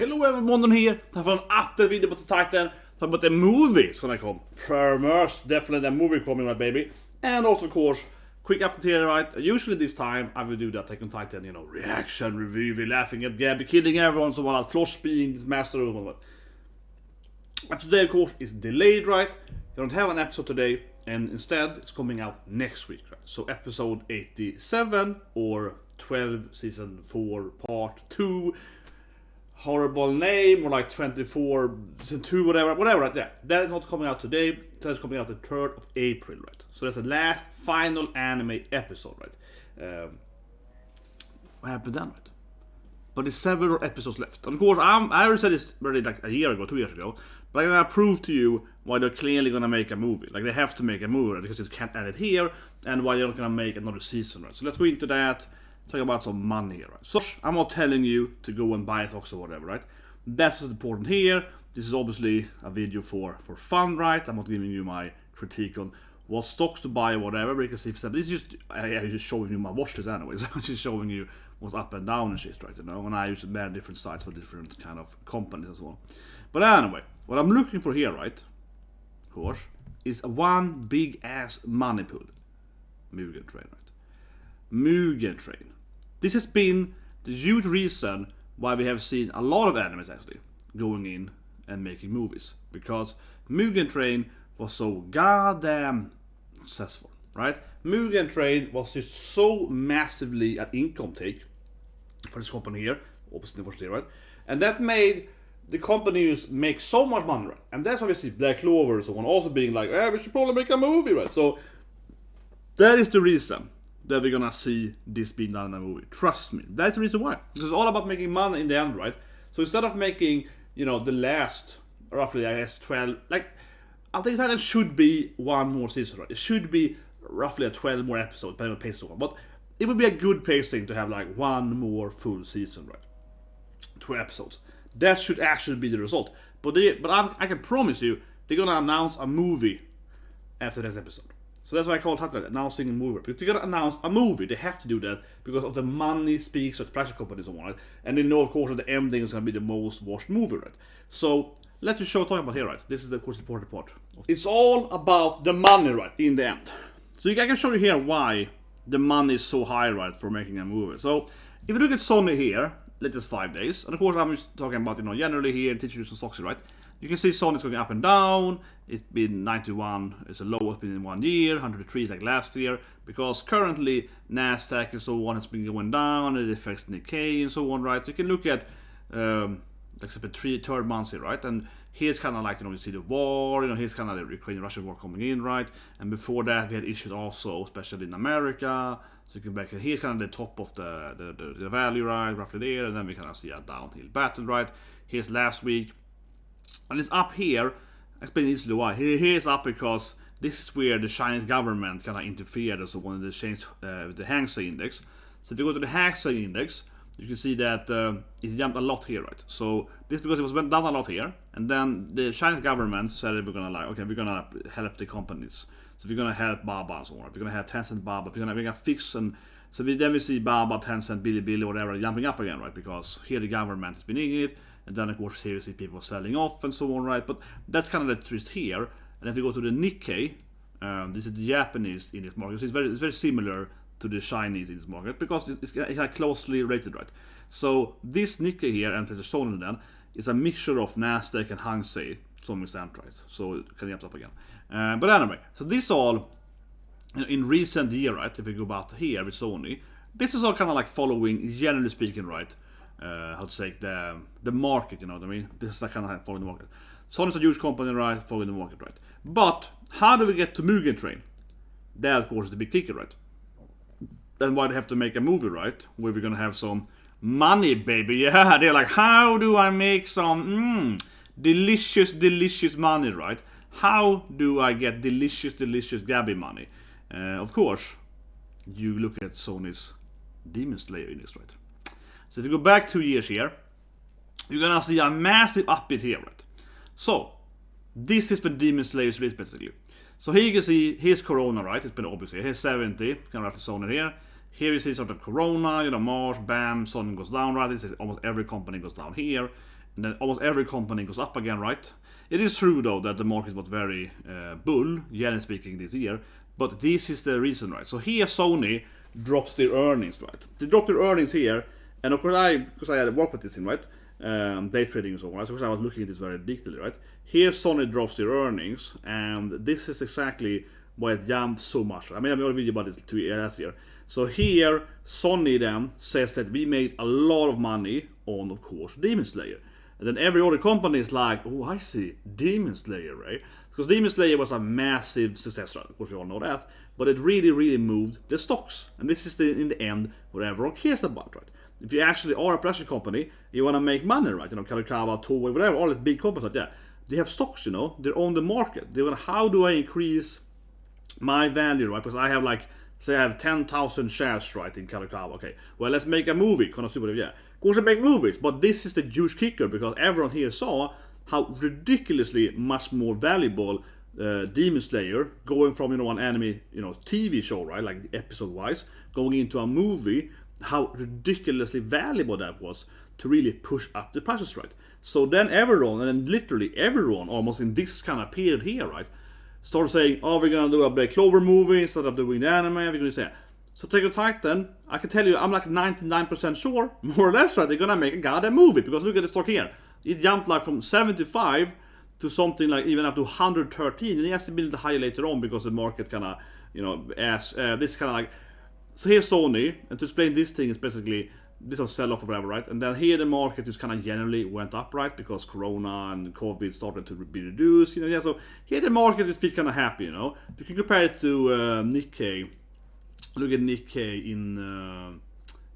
hello everyone, here. Time for an update video about the Titan. Talk about the movie it's gonna come. First, definitely the movie coming, right, baby. And also, of course, quick update here, right? Usually this time I will do the Attack on Titan, reaction, review, we're laughing at Gabby, killing everyone, so on, Floss being this master of all. But today, of course, is delayed, right? They don't have an episode today, and instead it's coming out next week, right? So episode 87 or 12 season 4 part 2. Horrible name, or like 24 season 2, whatever, right? Yeah, that is not coming out today. That's coming out the 3rd of April, right? So that's the last final anime episode, right? What happened then, right? But there's several episodes left. And of course, I already said this already like a year ago, 2 years ago. But I'm gonna prove to you why they're clearly gonna make a movie. Like, they have to make a movie, right? Because you can't add it here, and why they're not gonna make another season, right? So let's go into that. Talk about some money here, right? So I'm not telling you to go and buy stocks or whatever, right? That's what's important here. This is obviously a video for fun, right? I'm not giving you my critique on what stocks to buy or whatever, because if this is just showing you my watch list anyways. I'm just showing you what's up and down and shit, right? And I use many different sites for different kind of companies and so on. But anyway, what I'm looking for here, right, of course, is one big ass money pool. Mugen Train, right? Mugen Train. This has been the huge reason why we have seen a lot of animes actually going in and making movies, because Mugen Train was so goddamn successful, right? Mugen Train was just so massively an income take for this company here, obviously for here, right? And that made the companies make so much money, right? And that's why we see Black Clover and so on also being like, we should probably make a movie, right? So that is the reason that we're gonna see this being done in a movie. Trust me, that's the reason why. Because it's all about making money in the end, right? So instead of making, the last roughly, I guess, 12, like, I think that should be one more season, right? It should be roughly a 12 more episodes, depending on the pace and so on. But it would be a good pacing to have like one more full season, right? 2 episodes. That should actually be the result. But I can promise you, they're gonna announce a movie after this episode. So that's why I call it title, announcing a movie. Because they're gonna announce a movie, they have to do that because of the money speaks with production companies and so on, right? And they know, of course, that the ending is gonna be the most watched movie, right? So let's just talk about here, right? This is, of course, the important part. It's all about the money, right? In the end. So I can show you here why the money is so high, right, for making a movie. So if you look at Sony here, latest 5 days, and of course I'm just talking about, generally here, teaching you some stocks, right? You can see Sony's going up and down. It's been 91, it's a low, it's been in 1 year, 103 like last year, because currently Nasdaq and so on has been going down, it affects Nikkei and so on, right? You can look at, like the third months here, right? And here's kind of like, you see the war, here's kind of the Ukraine-Russian war coming in, right? And before that we had issues also, especially in America. So you can back here's kind of the top of the value, right? Roughly there, and then we kind of see a downhill battle, right? Here's last week. And it's up here. I explain easily why. Here's up because this is where the Chinese government kind of interfered and so wanted to change the Hang Seng index. So if you go to the Hang Seng index, you can see that it jumped a lot here, right? So this is because it went down a lot here, and then the Chinese government said that we're gonna help the companies. So we're gonna help Baba and so on. We're gonna have Tencent, Baba. We're gonna fix and so then we see Baba, Tencent, Bilibili, whatever jumping up again, right? Because here the government has been in it. And then, of course, here you see people selling off and so on, right? But that's kind of the twist here. And if you go to the Nikkei, this is the Japanese in this market. So it's very similar to the Chinese in this market because it's closely rated, right? So this Nikkei here, and the Sony then, is a mixture of Nasdaq and Hang Seng to some extent, right? So it can jump up again. But anyway, so this all, in recent year, right? If we go back to here with Sony, this is all kind of like following, generally speaking, right? How to say the market, you know what I mean? This is like kind of following the market. Sony's a huge company, right? Following the market, right? But how do we get to Mugen Train? That, of course, is the big kicker, right? Then why they have to make a movie, right? Where we're gonna have some money, baby. Yeah, they're like, how do I make some delicious money, right? How do I get delicious Gabby money? Of course, you look at Sony's Demon Slayer in this, right? So if you go back 2 years here, you're gonna see a massive upbeat here, right? So this is the Demon Slayer series basically. So here you can see, here's Corona, right? It's been obviously, here's 70, kind of after Sony here. Here you see sort of Corona, Mars, bam, Sony goes down, right? This is almost every company goes down here. and then almost every company goes up again, right? It is true though that the market was very bull, generally speaking, this year, but this is the reason, right? So here Sony drops their earnings, right? They drop their earnings here, and of course because I had worked with this thing, right? Day trading and so on, right? So of course I was looking at this very detailed, right? Here Sony drops their earnings, and this is exactly why it jumped so much. I mean, I made a video about this 2 years last year. So here Sony then says that we made a lot of money on, of course, Demon Slayer. And then every other company is like, oh, I see, Demon Slayer, right? Because Demon Slayer was a massive success, right? Of course, you all know that. But it really, really moved the stocks. And this is, in the end, what everyone cares about, right? If you actually are a production company, you want to make money, right? You know, Kadokawa, Toei, whatever, all these big companies like that. They have stocks, you know. They're on the market. They want, how do I increase my value, right? Because I have like, say I have 10,000 shares, right, in Kadokawa. Okay, well, let's make a movie. Konosuba, yeah. Of course, I make movies, but this is the huge kicker because everyone here saw how ridiculously much more valuable Demon Slayer, going from, you know, an anime, you know, TV show, right, like episode-wise, going into a movie, how ridiculously valuable that was to really push up the prices, right? So then everyone, and then literally everyone, almost in this kind of period here, right, started saying, oh, we're gonna do a Black Clover movie instead of doing the anime, we're gonna say, so Attack on Titan, I can tell you, I'm like 99% sure, more or less, right, they're gonna make a goddamn movie, because look at the stock here. It jumped like from 75 to something like even up to 113, and it has to be a bit higher later on because the market kind of, you know, as this kind of like, so here's Sony, and to explain this thing is basically this was sell off or whatever, right? And then here the market just kind of generally went up, right? Because Corona and COVID started to be reduced, you know, yeah. So here the market just feels kind of happy, you know. If you can compare it to Nikkei, look at Nikkei in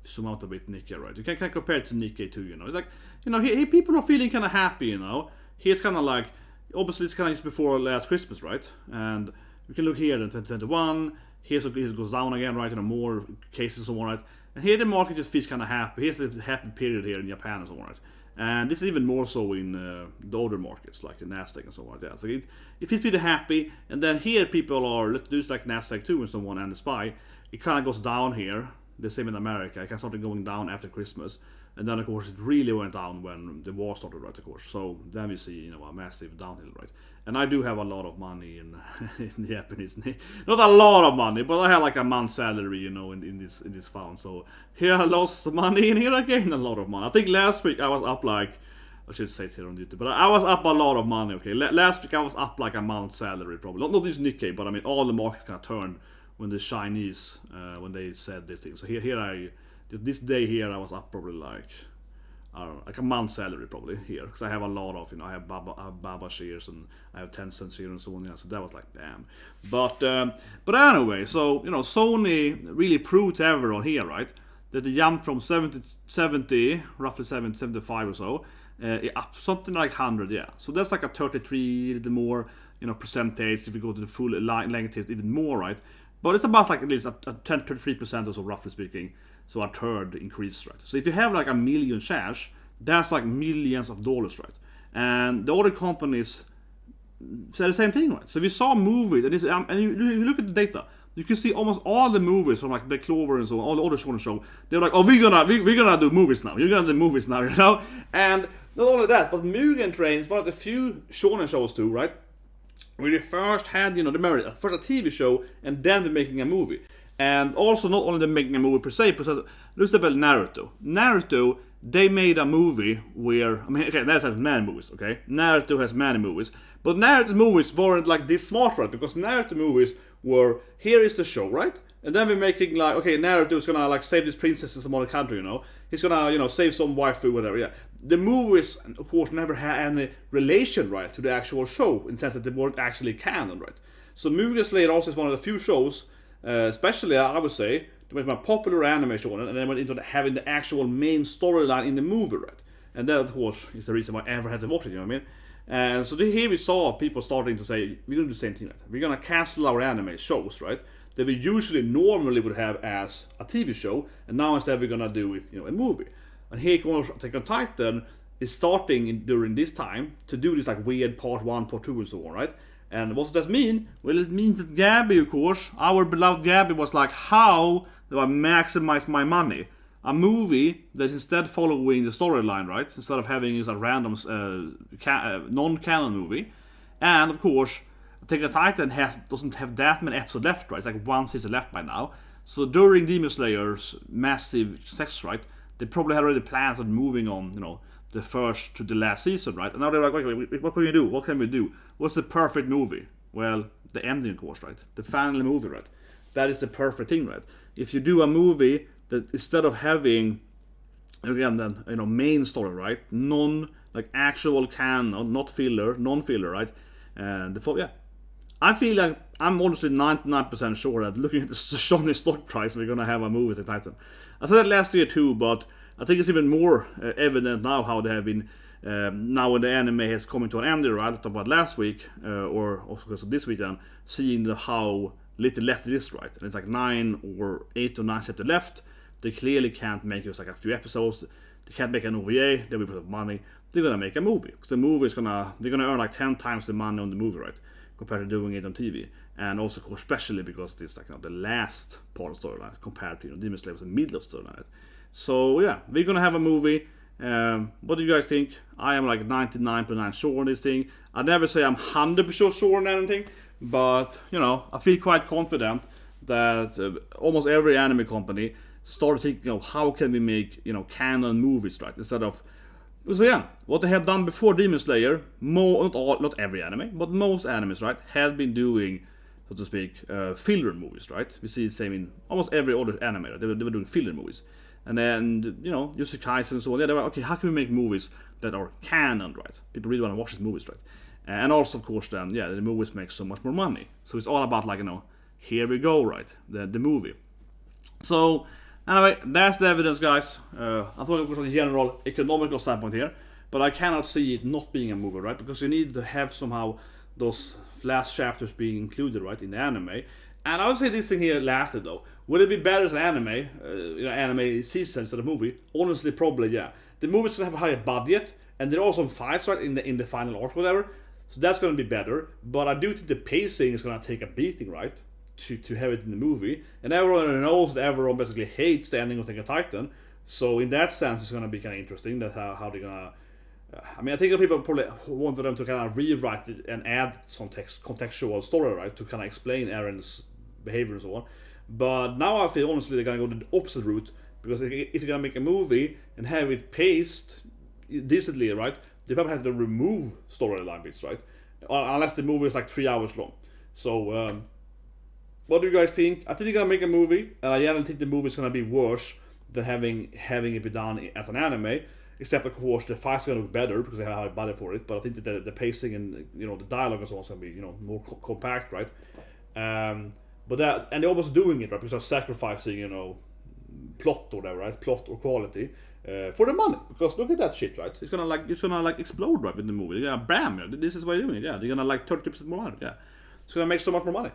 zoom out a bit, Nikkei, right? You can kind of compare it to Nikkei too, you know. It's like, you know, here people are feeling kind of happy, you know. Here's kind of like, obviously it's kind of just before last Christmas, right? And you can look here in 2021. Here it goes down again, right? You know, more cases and so on, right? And here the market just feels kind of happy. Here's the happy period here in Japan and so on, right? And this is even more so in the other markets, like in Nasdaq and so on, yeah. So it feels pretty happy. And then here people are, let's do like Nasdaq too and so on, and the SPY. It kind of goes down here. The same in America. It kind of started going down after Christmas. And then, of course, it really went down when the war started, right, of course. So then we see, you know, a massive downhill, right? And I do have a lot of money in the Japanese. Not a lot of money, but I have like a month's salary, you know, in this fund. So here I lost money, and here I gained a lot of money. I think last week I was up like, I should say it here on YouTube, but I was up a lot of money, okay? Last week I was up like a month's salary, probably. Not just Nikkei, but I mean, all the markets kind of turned when the Chinese, when they said this thing. So here this day here I was up probably like, I don't know, like a month's salary probably here, because I have a lot of, you know, I have Baba shares and I have Tencent shares and so on, yeah, so that was like damn. But anyway, so, you know, Sony really proved to everyone here, right, that they jumped from 70, roughly 75 or so, up something like 100, yeah. So that's like a 33, a little more, you know, percentage. If you go to the full length, it's even more, right? But it's about like at least a 10-33% or so, roughly speaking. So a third increase, right? So if you have like 1 million shares, that's like millions of dollars, right? And the other companies say the same thing, right? So if you saw movies, and you look at the data, you can see almost all the movies from like Black Clover and so on, all the other Shonen show. They're like, oh, we're gonna do movies now. You're gonna do movies now, you know? And not only that, but Mugen Train is one of the few Shonen shows too, right? Where they first had, you know, first a TV show, and then they're making a movie. And also not only they're making a movie per se, but look at Naruto. Naruto, they made a movie where, I mean, okay, Naruto has many movies, okay? Naruto has many movies. But Naruto movies weren't like this smart, right? Because Naruto movies were, here is the show, right? And then we're making like, okay, Naruto's gonna like save this princess in some other country, you know? He's gonna, you know, save some waifu, whatever, yeah. The movies, of course, never had any relation, right, to the actual show, in the sense that they weren't actually canon, right? So Mugen Slayer also is one of the few shows, especially, I would say, the most popular anime show, and then went into having the actual main storyline in the movie, right? And that, of course, is the reason why I ever had to watch it, you know what I mean? And so here we saw people starting to say, we're gonna do the same thing, right? We're gonna cancel our anime shows, right? That we normally would have as a TV show, and now instead we're gonna do it, you know, a movie. And here comes Attack on Titan is starting during this time to do this like weird part 1, part 2 and so on, right? And what does that mean? Well, it means that Gabby, of course, our beloved Gabby, was like, how do I maximize my money? a movie that's instead following the storyline, right? Instead of having a random non-canon movie. And of course, Attack on Titan doesn't have that many episodes left, right? It's like one season left by now. So during Demon Slayer's massive success, right, they probably had already plans on moving on, the first to the last season, right? And now they're like, wait, what can we do? What can we do? What's the perfect movie? Well, the ending, of course, right? The final movie, right? That is the perfect thing, right? If you do a movie that instead of having, again, then, main story, right? Actual canon, not filler, non-filler, right? And I feel like I'm honestly 99% sure that looking at the Sony stock price, we're gonna have a movie with Titan. I said that last year too, but I think it's even more evident now how they have been. Now when the anime has come to an end, right? I talked about last week, or also this weekend, seeing how little left it is, right? And it's like 8 or 9 chapters left. They clearly can't make just like a few episodes. They can't make an OVA. They will put up money. They're gonna make a movie because the movie is they're gonna earn like 10 times the money on the movie, right? Compared to doing it on TV. And also, of course, especially because it's like the last part of the storyline compared to Demon Slayer was the middle of the storyline. Right? So yeah, we're gonna have a movie. What do you guys think? I am like 99.9% sure on this thing. I never say I'm 100% sure on anything, but I feel quite confident that almost every anime company started thinking of how can we make canon movies, right? Instead of, so yeah, what they have done before Demon Slayer, not every anime, but most animes, right, had been doing, so to speak, filler movies, right? We see the same in almost every other anime, right? They were doing filler movies. And then, Yusukai and so on, they were, okay, how can we make movies that are canon, right? People really want to watch these movies, right? And also, of course, then, the movies make so much more money. So it's all about, here we go, right? The movie. So, anyway, that's the evidence, guys. I thought it was a general economical standpoint here, but I cannot see it not being a movie, right? Because you need to have somehow those last chapters being included, right, in the anime. And I would say this thing here lasted, though. Would it be better as an anime, anime season instead of movie? Honestly, probably, yeah. The movie's gonna have a higher budget, and there are also fights, right, in the final arc, whatever. So that's gonna be better. But I do think the pacing is gonna take a beating, right? To have it in the movie, and everyone knows that everyone basically hates the ending of Attack on Titan. So in that sense, it's gonna be kind of interesting that how they're gonna. I think that people probably wanted them to kind of rewrite it and add some contextual story, right, to kind of explain Eren's behavior and so on. But now I feel honestly they're gonna go the opposite route, because if you're gonna make a movie and have it paced decently, right, they probably have to remove storyline bits, right, unless the movie is like 3 hours long. So. What do you guys think? I think they're gonna make a movie, and I generally think the movie is gonna be worse than having it be done as an anime. Except of course the fights are gonna look better because they have a budget for it. But I think that the pacing and the dialogue and so on is gonna be more compact, right? But that, and they're almost doing it, right? Because they're sacrificing plot or whatever, right? Plot or quality for the money. Because look at that shit, right? It's gonna explode, right, in the movie. Yeah, bam! This is why you're doing it. Yeah, they're gonna 30% more money. Yeah, it's gonna make so much more money.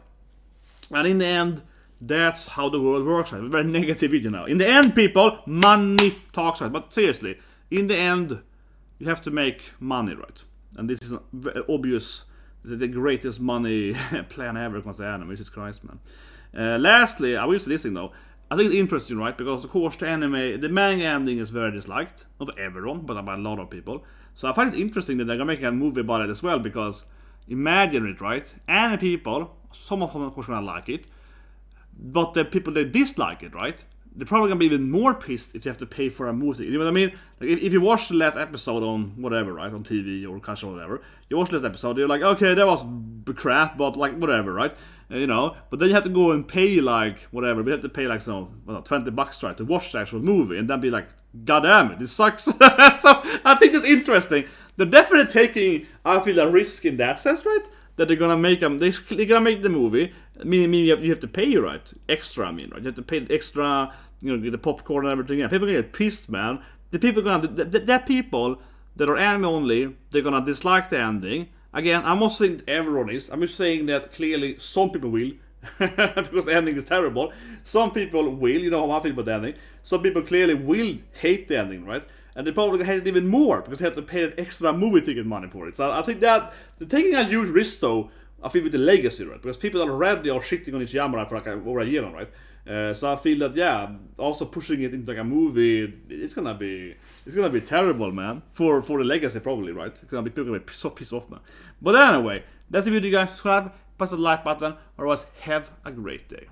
And in the end, that's how the world works, right? Very negative video now. In the end, people, money talks, right? But seriously, in the end, you have to make money, right? And this is very obvious. This is the greatest money plan ever comes to anime. Jesus Christ, man. Lastly, I will say this thing though. I think it's interesting, right? Because of course the manga ending is very disliked. Not by everyone, but by a lot of people. So I find it interesting that they're gonna make a movie about it as well, because imagine it, right? Anime people, some of them of course gonna like it, but the people that dislike it, right? They're probably gonna be even more pissed if you have to pay for a movie. You know what I mean? If you watch the last episode on whatever, right, on TV or Culture or whatever, you watch the last episode, you're like, okay, that was crap, but whatever, right? But then you have to go and pay whatever. We have to pay $20, right, to watch the actual movie, and then be like, God damn it, this sucks. So I think that's interesting. They're definitely taking, I feel, a risk in that sense, right? That they're gonna make them. They're gonna make the movie. Meaning you have to pay, right? Extra, right? You have to pay extra. Get the popcorn and everything. Yeah, people are gonna get pissed, man. The people that people that are anime only, they're gonna dislike the ending. Again, I'm not saying everyone is. I'm just saying that clearly some people will, because the ending is terrible. Some people will. You know how I feel about the ending. Some people clearly will hate the ending, right? And they're probably gonna hate it even more because they have to pay that extra movie ticket money for it. So I think that they're taking a huge risk though. I feel with the legacy, right? Because people already are shitting on Ishiyama for like over a year now, right? So I feel that also pushing it into like a movie, it's gonna be terrible, man. For the legacy, probably, right? It's gonna be people gonna be so pissed off, man. But anyway, that's the video, guys. Subscribe, press the like button, or else have a great day.